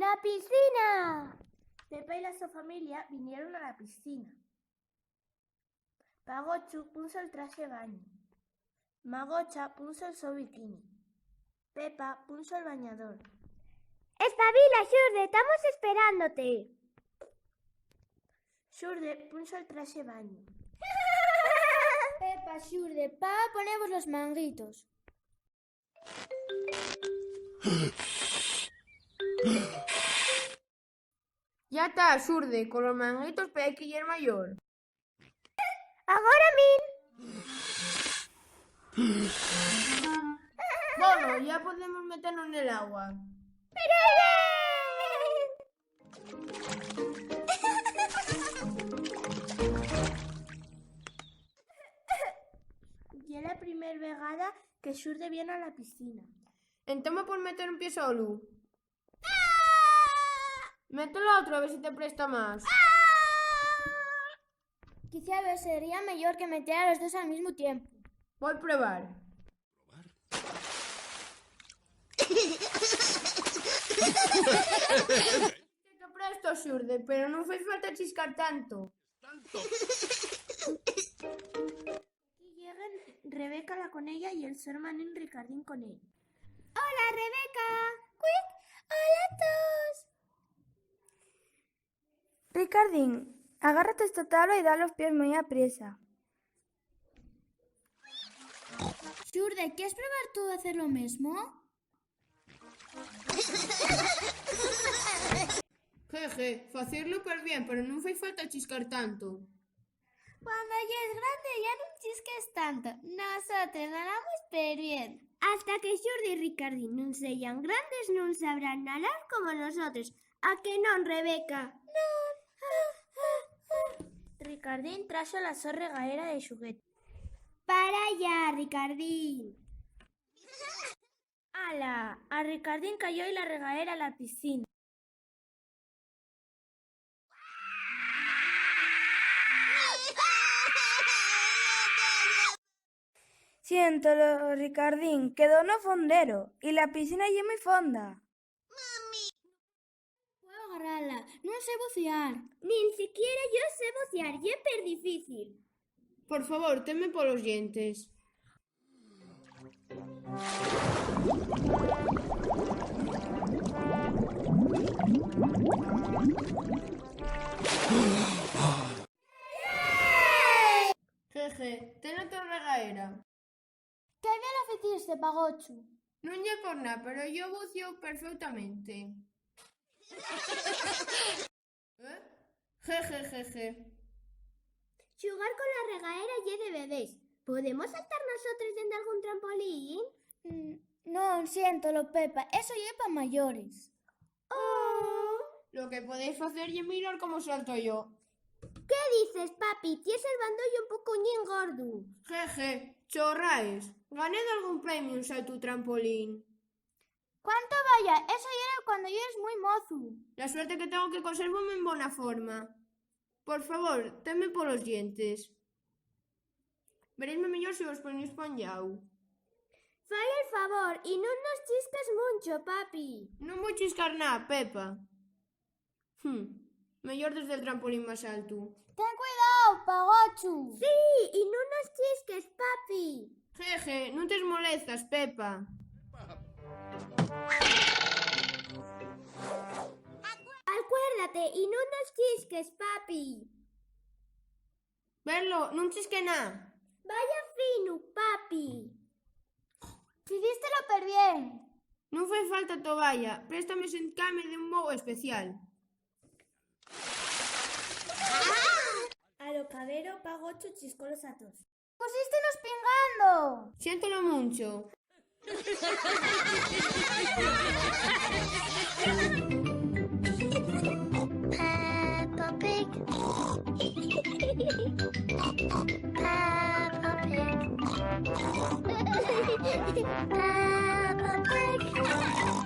¡Una piscina! Pepa y su familia vinieron a la piscina. Pagochu puso el traje de baño. Magocha puso el su bikini. Pepa puso el bañador. ¡Espabila, Xurde! ¡Estamos esperándote! Xurde puso el traje de baño. Pepa, Xurde, ponemos los manguitos. Ya está, Xurde, con los manguitos, pero hay que ir mayor. ¡Agora min! Bueno, ya podemos meternos en el agua. Y es la primera vegada que Xurde viene a la piscina. Entonces me puedes meter un pie solo. Mételo otra vez si te presta más. Quizá sería mejor que meter a los dos al mismo tiempo. Voy a probar. Te presto, Xurde, pero no fai falta chiscar tanto. Aquí llegan Rebeca la conella y el su hermano Ricardín con él. ¡Hola, Rebeca! ¡Quick! ¡Hola a todos! Ricardín, agárrate esta tabla y da los pies muy aprisa. Xurde, ¿quieres probar tú a hacer lo mismo? Jeje, facerlo per bien, pero non fai falta chiscar tanto. Cuando ya es grande ya no chisques tanto. Nosotros nadamos per bien. Hasta que Xurde y Ricardín non sean grandes non sabrán nadar como nosotros. A que non, Rebeca? Ricardín trajo la su regadera de juguete. Para ya, Ricardín. ¡Hala! A Ricardín cayó y la regadera a la piscina. Siéntolo, Ricardín, quedó no fondero y la piscina ya muy fonda. Puedo agarrarla. No sé bucear. Ni siquiera yo sé bucear, y es per difícil. Por favor, tenme polos dientes. Jeje, ten a tu regaera. ¿Qué bien lo hiciste, Pagochu? Non lle por nada, pero yo buceo perfectamente. Jejejeje. Xugar con la regadera y de bebés. ¿Podemos saltar nosotros dentro de algún trampolín? No, siéntolo, Pepa. Eso ya es para mayores. Lo que podéis hacer es mirar cómo salto yo. ¿Qué dices, papi? Tienes el bandollo un poco gordo. Jeje, chorraes. Gané de algún premio un salto trampolín. ¿Cuánto vaya? Eso ya era cuando yo eres muy mozo. La suerte que tengo que conservarme en buena forma. Por favor, tenme polos dientes. Veréisme mellor se os ponéis panllau. Fai el favor y no nos chisques mucho, papi. Non vou chiscar nada, Pepa. Mellor desde el trampolín máis alto. Ten cuidado, Pagochu. Sí, y no nos chisques, papi. Jeje, non tes molestas, Pepa. Acuérdate y no nos chisques, papi. Verlo, non chisque nada. Vaya fino, papi. Hicístelo per bien. Non fai falta toalla, préstame sentarme de un modo especial. A lo cabero, Pagochu chiscó los atos. Pusístenos pingando. Siéntolo mucho. Peppa Pig. Peppa Pig. Peppa Pig.